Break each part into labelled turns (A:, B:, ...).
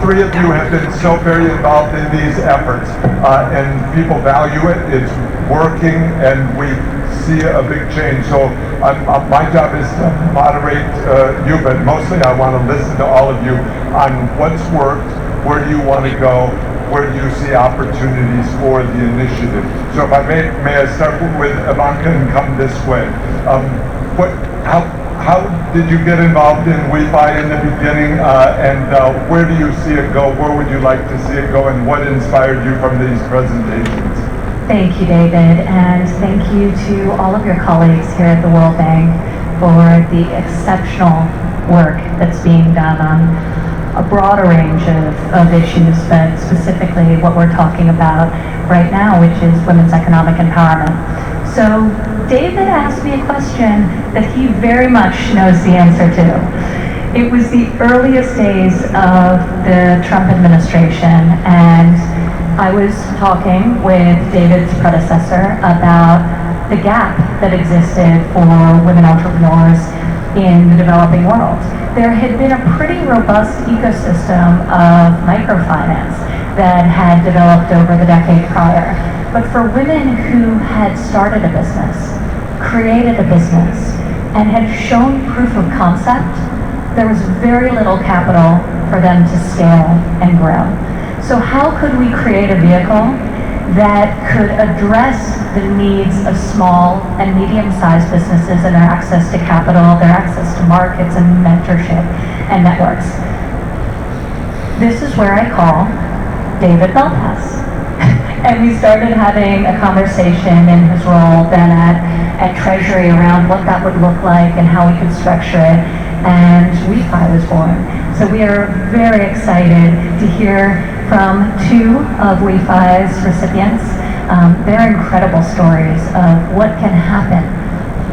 A: three of you have been so very involved in these efforts, and people value it. It's working, and we see a big change. So my job is to moderate you, but mostly I want to listen to all of you on what's worked, where do you want to go, where do you see opportunities for the initiative. So if I may I start with Ivanka and come this way. How did you get involved in WeFi in the beginning, and where do you see it go? Where would you like to see it go, and what inspired you from these presentations?
B: Thank you, David, and thank you to all of your colleagues here at the World Bank for the exceptional work that's being done on a broader range of issues, but specifically what we're talking about right now, which is women's economic empowerment. So David asked me a question that he very much knows the answer to. It was the earliest days of the Trump administration, and I was talking with David's predecessor about the gap that existed for women entrepreneurs in the developing world. There had been a pretty robust ecosystem of microfinance that had developed over the decade prior. But for women who had started a business, created a business, and had shown proof of concept, there was very little capital for them to scale and grow. So how could we create a vehicle that could address the needs of small and medium-sized businesses and their access to capital, their access to markets and mentorship and networks? This is where I call David Malpass. And we started having a conversation in his role then at Treasury around what that would look like and how we could structure it. And WeFi was born. So we are very excited to hear from two of WeFi's recipients. Their incredible stories of what can happen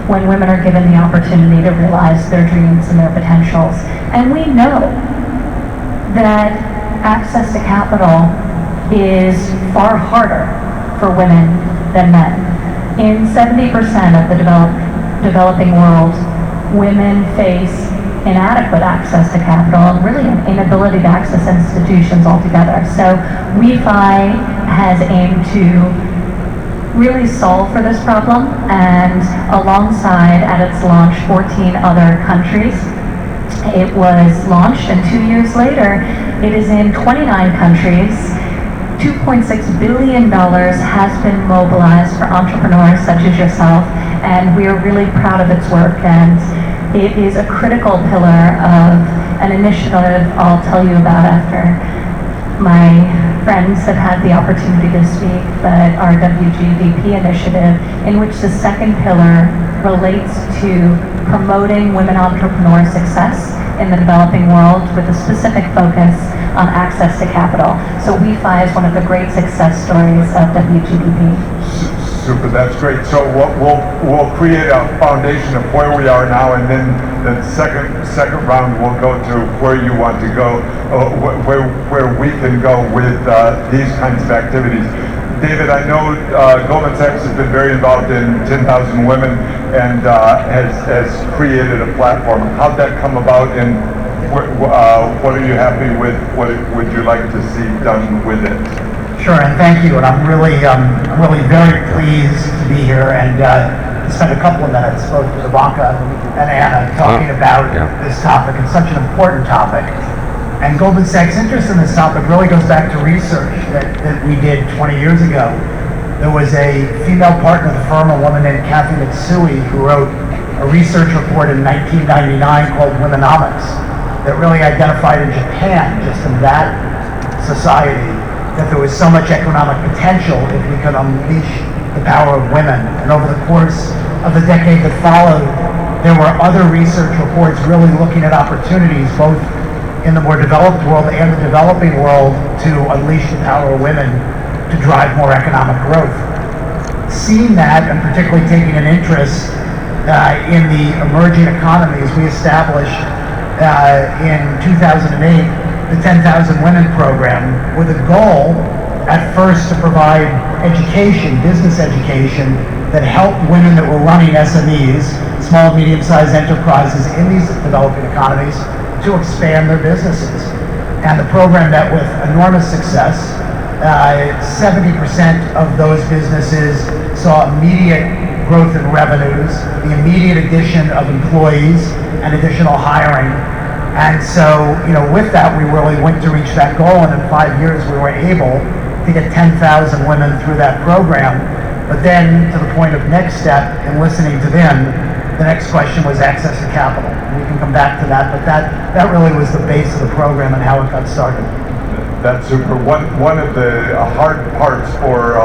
B: when women are given the opportunity to realize their dreams and their potentials. And we know that access to capital is far harder for women than men. In 70% of the developing world, women face inadequate access to capital and really an inability to access institutions altogether. So WeFi has aimed to really solve for this problem, and alongside at its launch 14 other countries. It was launched, and 2 years later it is in 29 countries. $2.6 billion has been mobilized for entrepreneurs such as yourself, and we are really proud of its work, and it is a critical pillar of an initiative I'll tell you about after my friends have had the opportunity to speak, but our W-GDP initiative, in which the second pillar relates to promoting women entrepreneur success in the developing world with a specific focus on access to capital. So WeFi is one of the great success stories of W-GDP.
A: Super, that's great. So we'll create a foundation of where we are now, and then the second round we'll go to where you want to go, where we can go with these kinds of activities. David, I know Goldman Sachs has been very involved in 10,000 Women and has created a platform. How'd that come about, and what are you happy with? What would you like to see done with it?
C: Sure, and thank you. And I'm really very pleased to be here and to spend a couple of minutes, both with Ivanka and Anna, talking about this topic. It's such an important topic. And Goldman Sachs' interest in this topic really goes back to research that we did 20 years ago. There was a female partner of the firm, a woman named Kathy Mitsui, who wrote a research report in 1999 called Womenomics that really identified in Japan, just in that society, that there was so much economic potential if we could unleash the power of women. And over the course of the decade that followed, there were other research reports really looking at opportunities, both in the more developed world and the developing world, to unleash the power of women to drive more economic growth. Seeing that, and particularly taking an interest in the emerging economies, we established in 2008 the 10,000 Women program, with a goal at first to provide education, business education, that helped women that were running SMEs, small and medium-sized enterprises in these developing economies, to expand their businesses. and the program met with enormous success. 70% of those businesses saw immediate growth in revenues, the immediate addition of employees, and additional hiring. And so, with that, we really went to reach that goal, and in 5 years, we were able to get 10,000 women through that program. But then, to the point of next step, and listening to them, the next question was access to capital. And we can come back to that, but that really was the base of the program and how it got started.
A: That's super. One of the hard parts for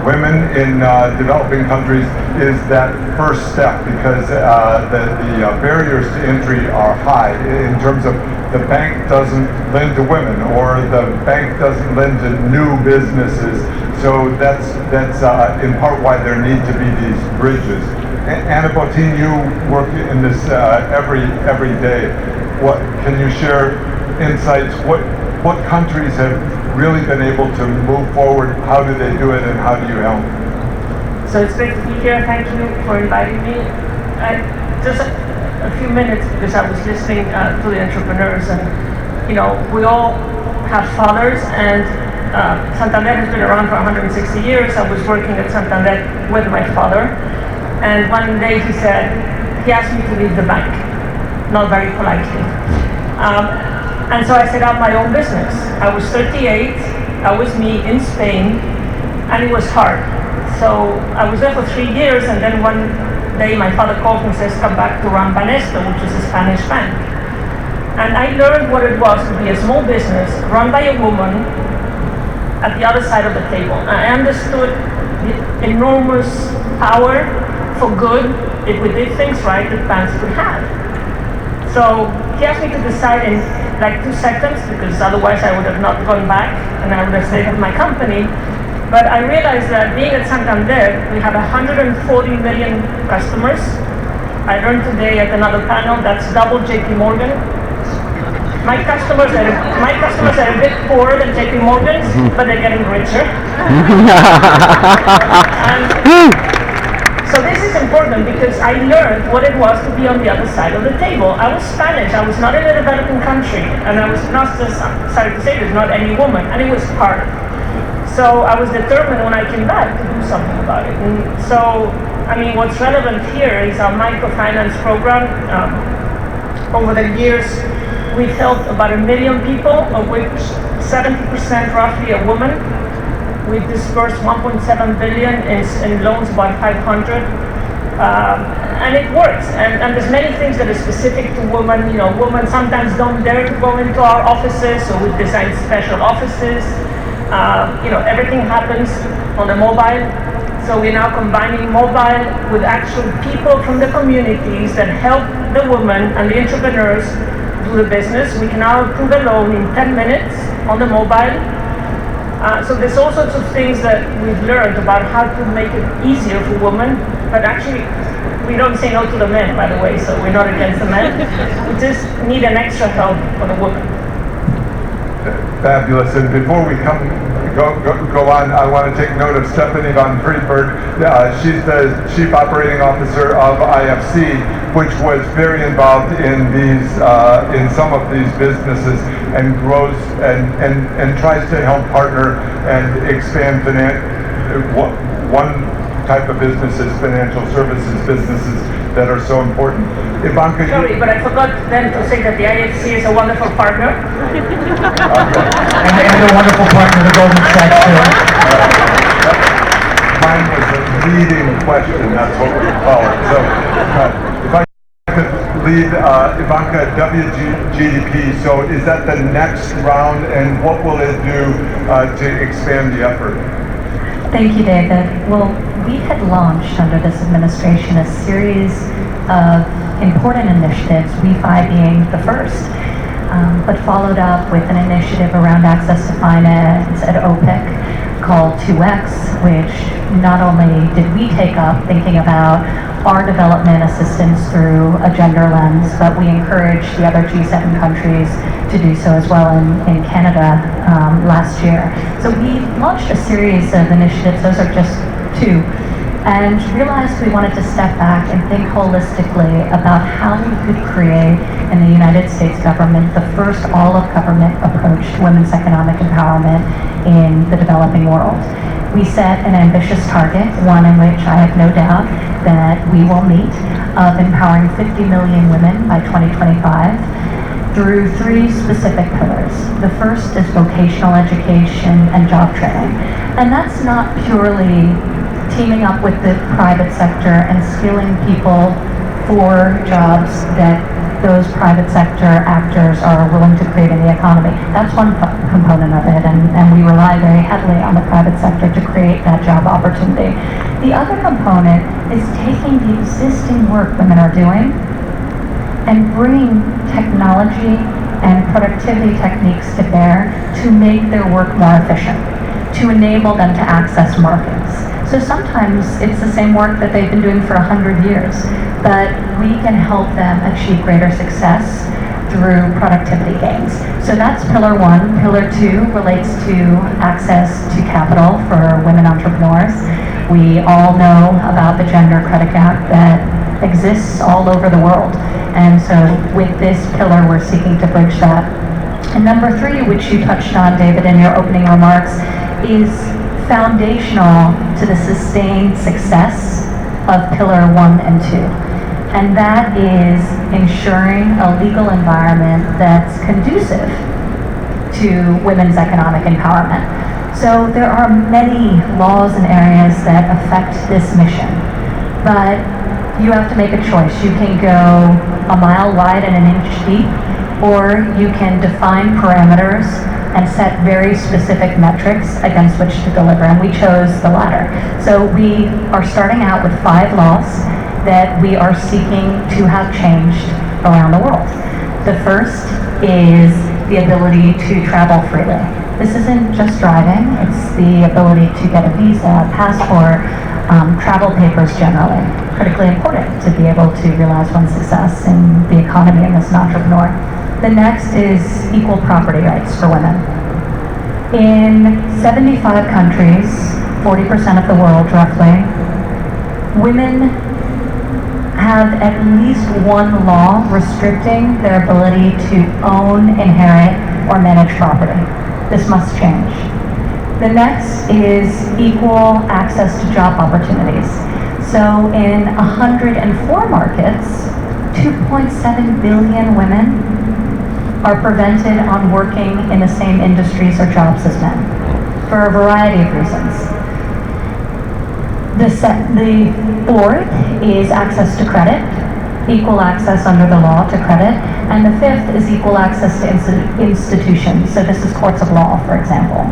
A: women in developing countries is that first step, because the barriers to entry are high in terms of the bank doesn't lend to women, or the bank doesn't lend to new businesses. So that's in part why there need to be these bridges. Anna Botin, you work in this every day. What can you share insights? What countries have really been able to move forward? How do they do it, and how do you help?
D: So it's great to be here. Thank you for inviting me. Just a few minutes, because I was listening to the entrepreneurs, and we all have fathers, and Santander has been around for 160 years. I was working at Santander with my father, and one day he asked me to leave the bank, not very politely. And so I set up my own business. I was 38, I was me in Spain, and it was hard. So I was there for 3 years, and then one day my father called me and says, come back to run Banesto, which is a Spanish bank. And I learned what it was to be a small business run by a woman at the other side of the table. I understood the enormous power for good, if we did things right, that banks could have. So he asked me to decide in like 2 seconds, because otherwise I would have not gone back and I would have stayed with my company. But I realized that being at Santander, we have 140 million customers. I learned today at another panel that's double JP Morgan. My customers are a bit poorer than JP Morgan's, but they're getting richer. So this is important, because I learned what it was to be on the other side of the table. I was Spanish, I was not in a developing country, and I was not just, sorry to say this, not any woman, and it was hard. So I was determined when I came back to do something about it. And so, what's relevant here is our Microfinance program. Over the years, we've helped about 1 million people, of which 70% roughly are women. We've dispersed 1.7 billion in loans, about 500, and it works. And there's many things that are specific to women. Women sometimes don't dare to go into our offices, so we've designed special offices. Everything happens on the mobile. So we're now combining mobile with actual people from the communities that help the women and the entrepreneurs do the business. We can now approve a loan in 10 minutes on the mobile. So there's all sorts of things that we've learned about how to make it easier for women, but actually we don't say no to the men, by the way, so we're not against the men. We just need an extra help for the women.
A: Fabulous. And before we go on, I want to take note of Stephanie Van Freeburg. She's the Chief Operating Officer of IFC, which was very involved in some of these businesses, and grows and tries to help partner and expand one type of business is financial services businesses that are so important. Ivanka,
D: sorry, but I forgot then to say that the IFC is a wonderful partner.
C: and a wonderful partner, the Goldman Sachs too.
A: Mine was a leading question, that's what we call it. So if I could lead Ivanka, W-GDP, so is that the next round, and what will it do to expand the effort?
B: Thank you, David. Well, we had launched under this administration a series of important initiatives, we5 being the first, but followed up with an initiative around access to finance at OPIC called 2X, which not only did we take up thinking about our development assistance through a gender lens, but we encouraged the other G7 countries to do so as well in Canada last year. So we launched a series of initiatives, those are just 2, and realized we wanted to step back and think holistically about how we could create in the United States government, the first all-of-government approach to women's economic empowerment in the developing world. We set an ambitious target, one in which I have no doubt that we will meet, of empowering 50 million women by 2025 through 3 specific pillars. The first is vocational education and job training. And that's not purely teaming up with the private sector and skilling people for jobs that those private sector actors are willing to create in the economy. That's one component of it, and we rely very heavily on the private sector to create that job opportunity. The other component is taking the existing work women are doing and bringing technology and productivity techniques to bear to make their work more efficient, to enable them to access markets. So sometimes it's the same work that they've been doing for 100 years, but we can help them achieve greater success through productivity gains. So that's pillar 1. Pillar 2 relates to access to capital for women entrepreneurs. We all know about the gender credit gap that exists all over the world. And so with this pillar, we're seeking to bridge that. And number 3, which you touched on, David, in your opening remarks, is foundational to the sustained success of pillar 1 and 2. And that is ensuring a legal environment that's conducive to women's economic empowerment. So there are many laws and areas that affect this mission, but you have to make a choice. You can go a mile wide and an inch deep, or you can define parameters and set very specific metrics against which to deliver, and we chose the latter. So we are starting out with 5 laws that we are seeking to have changed around the world. The first is the ability to travel freely. This isn't just driving, it's the ability to get a visa, passport, travel papers generally. Critically important to be able to realize one's success in the economy and as an entrepreneur. The next is equal property rights for women. In 75 countries, 40% of the world roughly, women have at least one law restricting their ability to own, inherit, or manage property. This must change. The next is equal access to job opportunities. So in 104 markets, 2.7 billion women are prevented on working in the same industries or jobs as men for a variety of reasons. The 4th is access to credit, equal access under the law to credit, and the 5th is equal access to institutions. So this is courts of law, for example,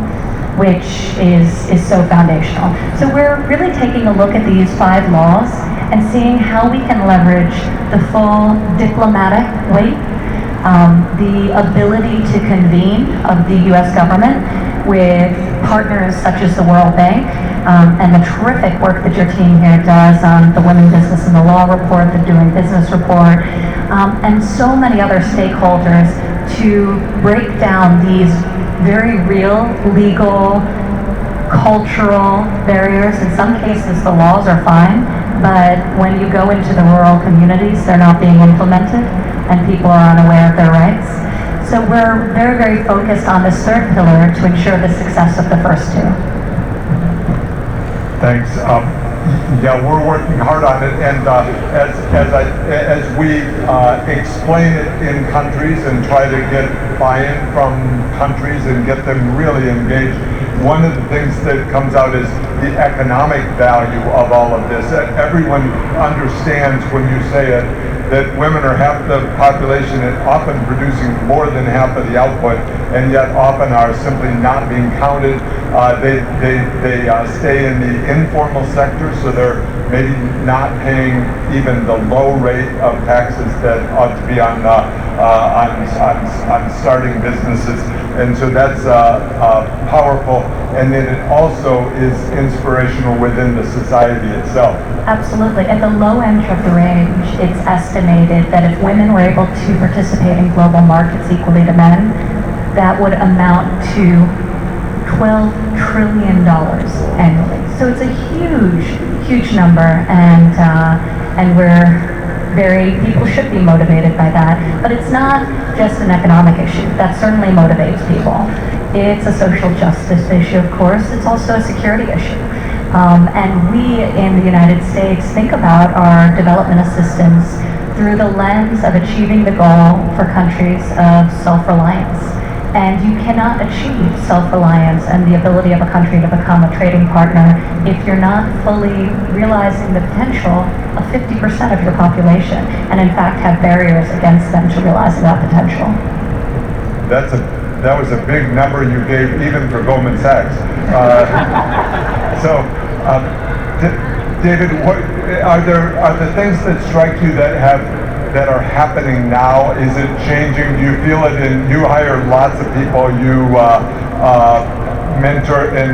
B: which is so foundational. So we're really taking a look at these 5 laws and seeing how we can leverage the full diplomatic weight, the ability to convene of the U.S. government with partners such as the World Bank, and the terrific work that your team here does on the Women, Business, and the Law report, the Doing Business report, and so many other stakeholders to break down these very real legal, cultural barriers. In some cases, the laws are fine, but when you go into the rural communities, they're not being implemented, and people are unaware of their rights. So we're very, very focused on this 3rd pillar to ensure the success of the first 2.
A: Thanks. Yeah, we're working hard on it, and as we explain it in countries and try to get buy-in from countries and get them really engaged, one of the things that comes out is the economic value of all of this. Everyone understands when you say it that women are half the population and often producing more than half of the output, and yet often are simply not being counted. They stay in the informal sector, so they're maybe not paying even the low rate of taxes that ought to be on starting businesses. And so that's powerful, and then it also is inspirational within the society itself.
B: Absolutely. At the low end of the range, it's estimated that if women were able to participate in global markets equally to men, that would amount to $12 trillion annually. So it's a huge, huge number, and we're people should be motivated by that. But it's not just an economic issue. That certainly motivates people. It's a social justice issue, of course. It's also a security issue. And we in the United States think about our development assistance through the lens of achieving the goal for countries of self-reliance. And you cannot achieve self-reliance and the ability of a country to become a trading partner if you're not fully realizing the potential of 50% of your population, and in fact have barriers against them to realizing that potential.
A: That was a big number you gave even for Goldman Sachs. David, what are the things that strike you that are happening now? Is it changing? Do you feel it you hire lots of people, you mentor and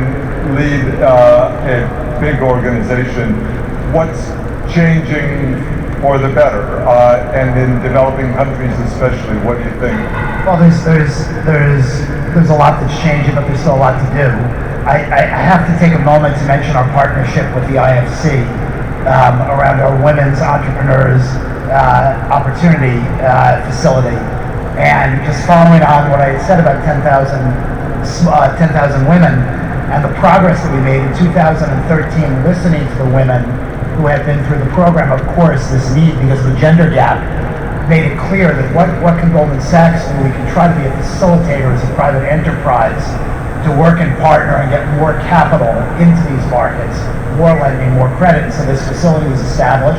A: lead a big organization. What's changing for the better? And in developing countries especially, what do you think?
C: Well, there's a lot that's changing, but there's still a lot to do. I have to take a moment to mention our partnership with the IFC around our Women's Entrepreneurs Opportunity Facility. And just following on what I had said about 10,000 women and the progress that we made in 2013, listening to the women who have been through the program, of course, this need because of the gender gap made it clear that what can Goldman Sachs do? We can try to be a facilitator as a private enterprise to work and partner and get more capital into these markets, more lending, more credit. So this facility was established.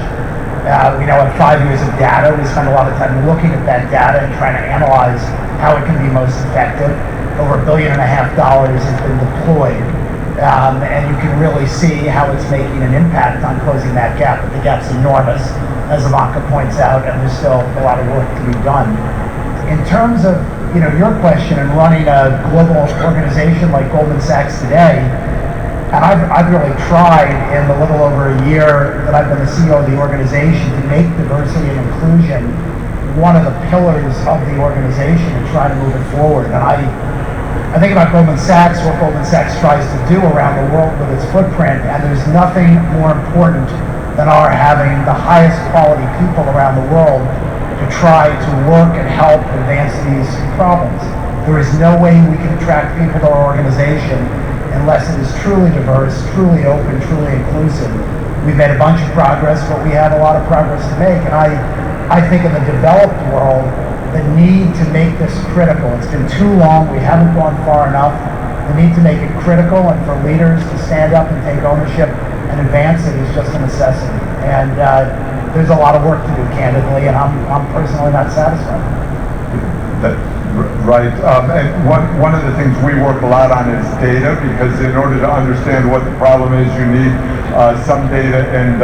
C: We now have 5 years of data. We spend a lot of time looking at that data and trying to analyze how it can be most effective. Over $1.5 billion has been deployed. And you can really see how it's making an impact on closing that gap. But the gap's enormous, as Ivanka points out, and there's still a lot of work to be done. In terms of your question and running a global organization like Goldman Sachs today, and I've really tried in the little over a year that I've been the CEO of the organization to make diversity and inclusion one of the pillars of the organization and try to move it forward. And I think about Goldman Sachs, what Goldman Sachs tries to do around the world with its footprint, and there's nothing more important than our having the highest quality people around the world to try to work and help advance these problems. There is no way we can attract people to our organization unless it is truly diverse, truly open, truly inclusive. We've made a bunch of progress, but we have a lot of progress to make. And I think in the developed world, the need to make this critical. It's been too long. We haven't gone far enough. The need to make it critical and for leaders to stand up and take ownership and advance it is just a necessity. And there's a lot of work to do, candidly, and I'm personally not satisfied.
A: Right. And one of the things we work a lot on is data, because in order to understand what the problem is, you need some data. And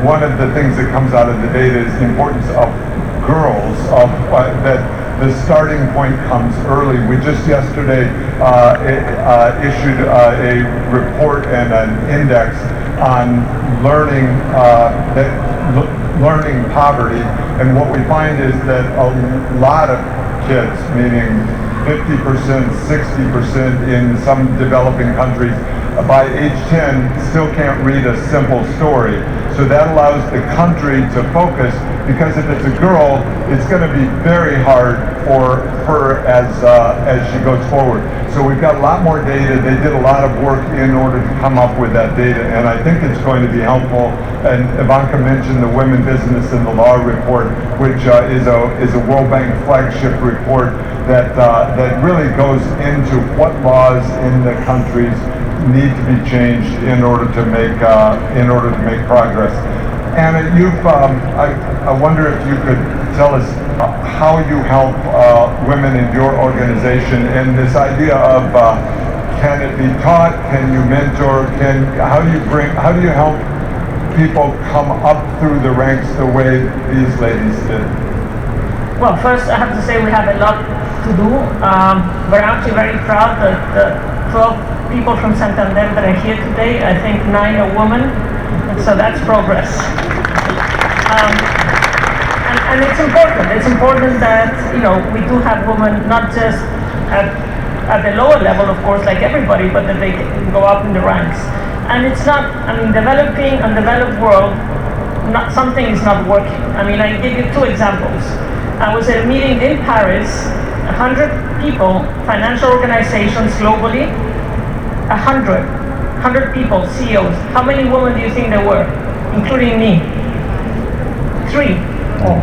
A: one of the things that comes out of the data is the importance of girls, that the starting point comes early. We just yesterday issued a report and an index on learning poverty, and what we find is that a lot of kids, meaning 50%, 60% in some developing countries, by age 10 still can't read a simple story. So that allows the country to focus, because if it's a girl, it's going to be very hard for her as she goes forward. So we've got a lot more data. They did a lot of work in order to come up with that data, and I think it's going to be helpful. And Ivanka mentioned the Women, Business, and the Law report, which is a World Bank flagship report that really goes into what laws in the countries need to be changed in order to make progress. Anna, I wonder if you could tell us how you help women in your organization, and this idea of can it be taught? Can you mentor? How do you help people come up through the ranks the way these ladies did?
D: Well, first I have to say we have a lot to do. We're actually very proud that the 12 people from Santander that are here today, I think 9 are women, and so that's progress. And it's important. It's important that we do have women not just at the lower level, of course, like everybody, but that they can go up in the ranks. And it's not, developing and developed world, something is not working. I mean, I give you two examples. I was at a meeting in Paris, 100 people, financial organizations globally, 100 people, CEOs. How many women do you think there were, including me? 3. Oh.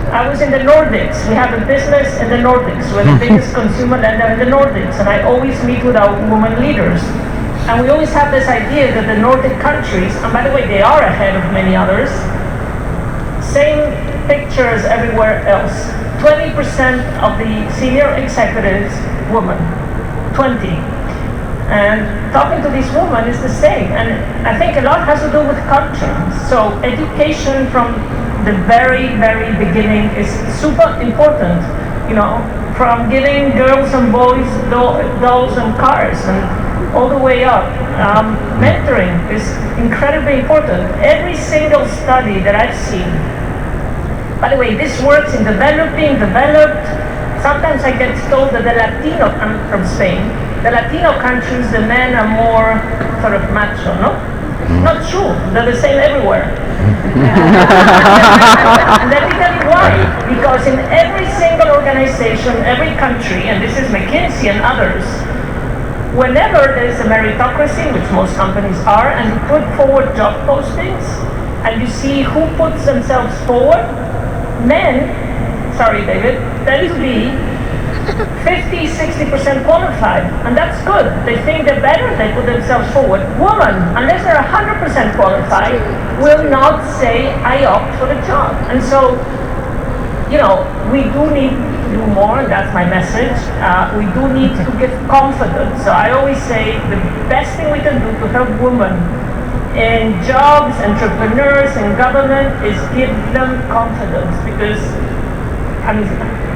D: I was in the Nordics. We have a business in the Nordics. We're the biggest consumer lender in the Nordics, and I always meet with our women leaders. And we always have this idea that the Nordic countries, and by the way, they are ahead of many others, same picture as everywhere else. 20% of the senior executives, women. 20. And talking to these women is the same. And I think a lot has to do with culture. So education from the very, very beginning is super important. You know, from giving girls and boys dolls and cars and all the way up. Mentoring is incredibly important. Every single study that I've seen, by the way, this works in developed. Sometimes I get told that the Latino, I'm from Spain, the Latino countries, the men are more sort of macho, no? Not true, they're the same everywhere. And let me tell you why. Because in every single organization, every country, and this is McKinsey and others, whenever there is a meritocracy, which most companies are, and you put forward job postings, and you see who puts themselves forward, men, sorry David, tend to be 50-60% qualified, and that's good. They think they're better, they put themselves forward. Women, unless they're 100% qualified, will not say, I opt for the job. And so, you know, we do need to do more, and that's my message. We do need to give confidence. So I always say the best thing we can do to help women in jobs, entrepreneurs, in government is give them confidence, because, I mean,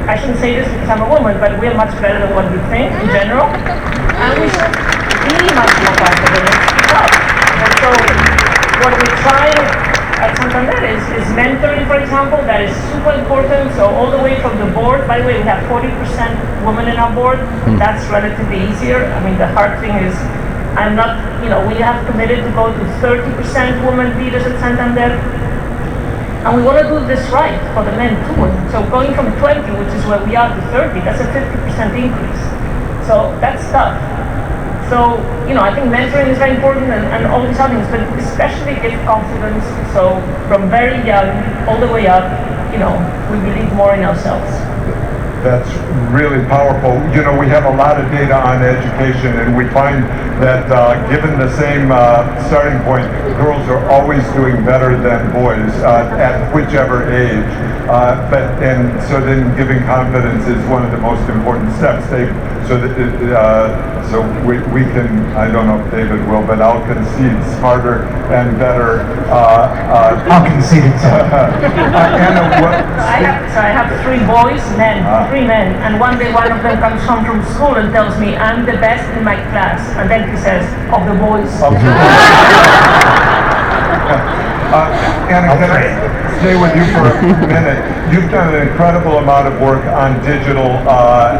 D: I shouldn't say this because I'm a woman, but we're much better than what we think in general, and we should be much more confident and speak up. And so what we try at Santander is mentoring, for example. That is super important. So all the way from the board, by the way, we have 40% women in our board. That's relatively easier. I mean, the hard thing is, I'm not, you know, we have committed to go to 30% women leaders at Santander. And we want to do this right for the men too. So going from 20, which is where we are, to 30, that's a 50% increase. So that's tough. So, you know, I think mentoring is very important, and all these other things, but especially give confidence. So from very young all the way up, you know, we believe more in ourselves.
A: That's really powerful. You know, we have a lot of data on education, and we find that given the same starting point, girls are always doing better than boys at whichever age. So then giving confidence is one of the most important steps. So we can, I don't know if David will, but I'll concede smarter and better.
C: I'll concede it too.
A: Anna,
D: I have 3 boys, men, 3 men, and one day one of them comes home from school and tells me, I'm the best in my class, and then he says, of the boys.
A: Anna, can I stay with you for a minute? You've done an incredible amount of work on digital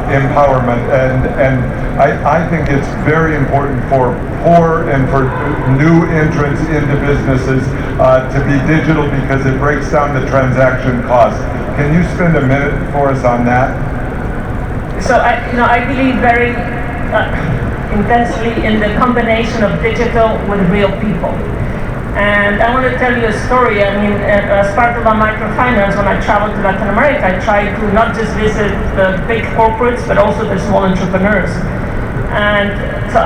A: empowerment, and I think it's very important for poor and for new entrants into businesses to be digital, because it breaks down the transaction cost. Can you spend a minute for us on that?
D: So I believe very intensely in the combination of digital with real people. And I want to tell you a story. I mean, as part of our Microfinance, when I traveled to Latin America, I tried to not just visit the big corporates, but also the small entrepreneurs. And so,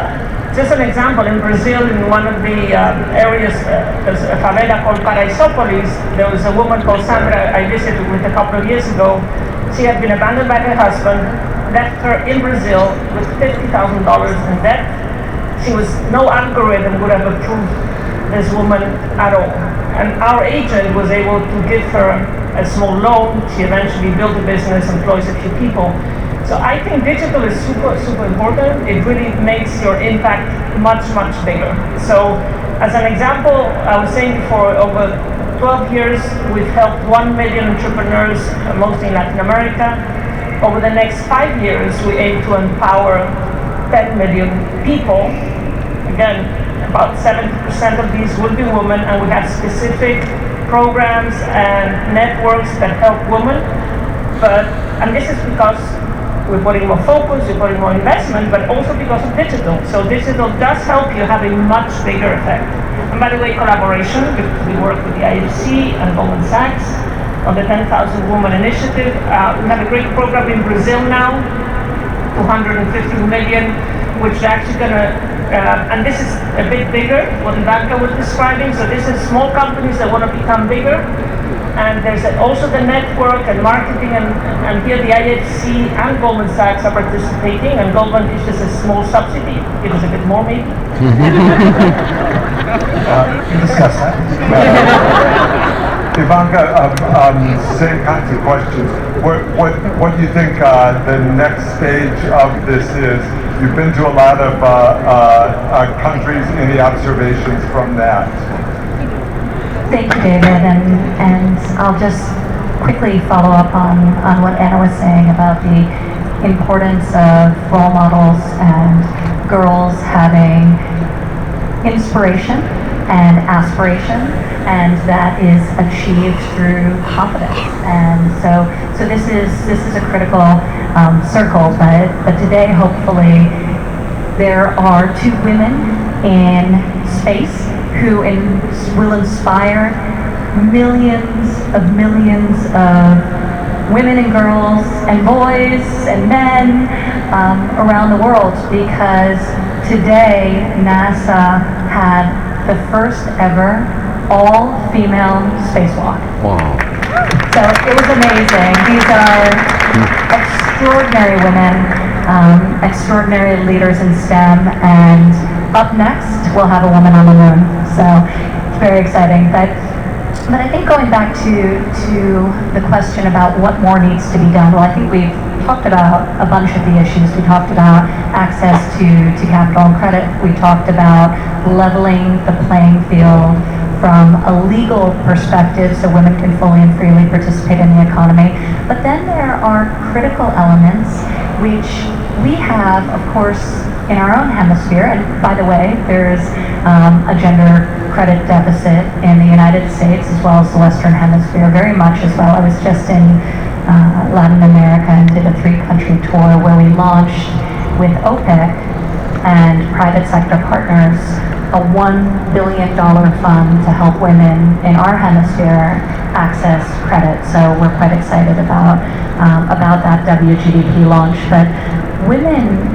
D: just an example, in Brazil, in one of the areas, there's a favela called Paraisópolis. There was a woman called Sandra I visited with a couple of years ago. She had been abandoned by her husband, left her in Brazil with $50,000 in debt. No algorithm would have approved this woman at all. And our agent was able to give her a small loan. She eventually built a business, employs a few people. So I think digital is super, super important. It really makes your impact much, much bigger. So as an example, I was saying before, over 12 years, we've helped 1 million entrepreneurs, mostly in Latin America. Over the next 5 years, we aim to empower 10 million people again, about 70% of these will be women, and we have specific programs and networks that help women. And this is because we're putting more focus, we're putting more investment, but also because of digital. So digital does help you have a much bigger effect. And by the way, collaboration, because we work with the IFC and Goldman Sachs on the 10,000 Women Initiative. We have a great program in Brazil now, 250 million, which is actually going to, and this is a bit bigger, what Ivanka was describing. So this is small companies that want to become bigger. And there's also the network and marketing, and here the IFC and Goldman Sachs are participating, and Goldman is just a small subsidy. It was a bit more maybe.
C: We discussed that.
A: Ivanka, same kinds of questions. What do you think the next stage of this is? You've been to a lot of countries. Any observations from that?
B: Thank you, David, and I'll just quickly follow up on what Anna was saying about the importance of role models and girls having inspiration and aspiration, and that is achieved through confidence. And so this is a critical circle, but today hopefully there are 2 women in space who will inspire millions of women and girls and boys and men around the world, because today NASA had the first ever all-female spacewalk.
E: Wow.
B: So it was amazing. These are extraordinary women, extraordinary leaders in STEM, and up next we'll have a woman on the moon. So it's very exciting. But I think going back to the question about what more needs to be done, well, I think we've talked about a bunch of the issues. We talked about access to capital and credit. We talked about leveling the playing field from a legal perspective so women can fully and freely participate in the economy. But then there are critical elements which we have, of course, in our own hemisphere. And by the way, there's a gender credit deficit in the United States as well as the Western Hemisphere, very much as well. I was just in Latin America and did a 3-country tour where we launched with OPEC and private sector partners a $1 billion fund to help women in our hemisphere access credit. So we're quite excited about that W-GDP launch. But women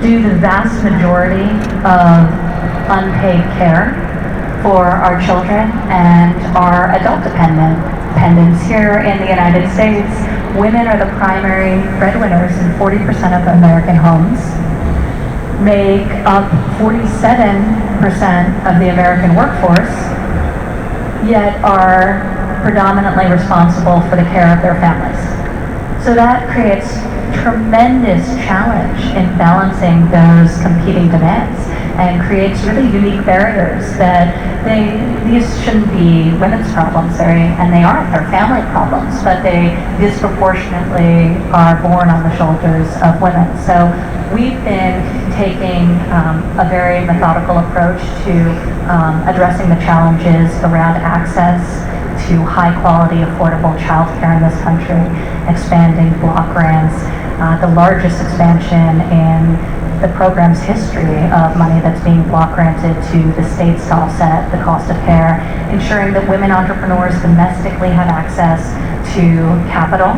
B: do the vast majority of unpaid care for our children and our adult dependents. Here in the United States, women are the primary breadwinners in 40% of American homes, make up 47% of the American workforce, yet are predominantly responsible for the care of their families. So that creates tremendous challenge in balancing those competing demands and creates really unique barriers that these shouldn't be women's problems, and they aren't, they're family problems, but they disproportionately are borne on the shoulders of women. So we've been taking a very methodical approach to addressing the challenges around access to high quality, affordable childcare in this country, expanding block grants, the largest expansion in the program's history of money that's being block granted to the states to offset the cost of care, ensuring that women entrepreneurs domestically have access to capital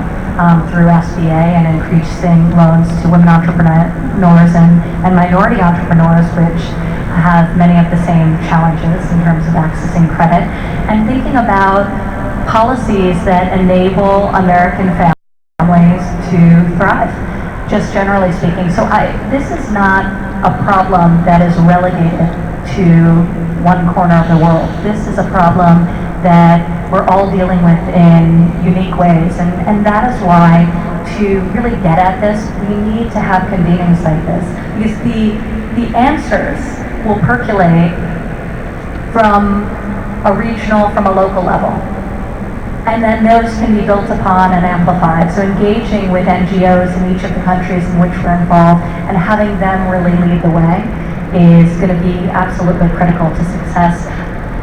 B: through SBA, and increasing loans to women entrepreneurs and minority entrepreneurs, which have many of the same challenges in terms of accessing credit, and thinking about policies that enable American families to thrive, just generally speaking. So this is not a problem that is relegated to one corner of the world. This is a problem that we're all dealing with in unique ways, and that is why, to really get at this, we need to have convenings like this, because the answers will percolate from a regional, from a local level. And then those can be built upon and amplified. So engaging with NGOs in each of the countries in which we're involved and having them really lead the way is going to be absolutely critical to success,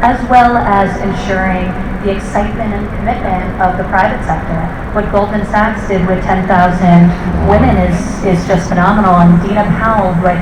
B: as well as ensuring the excitement and commitment of the private sector. What Goldman Sachs did with 10,000 women is just phenomenal, and Dina Powell, who I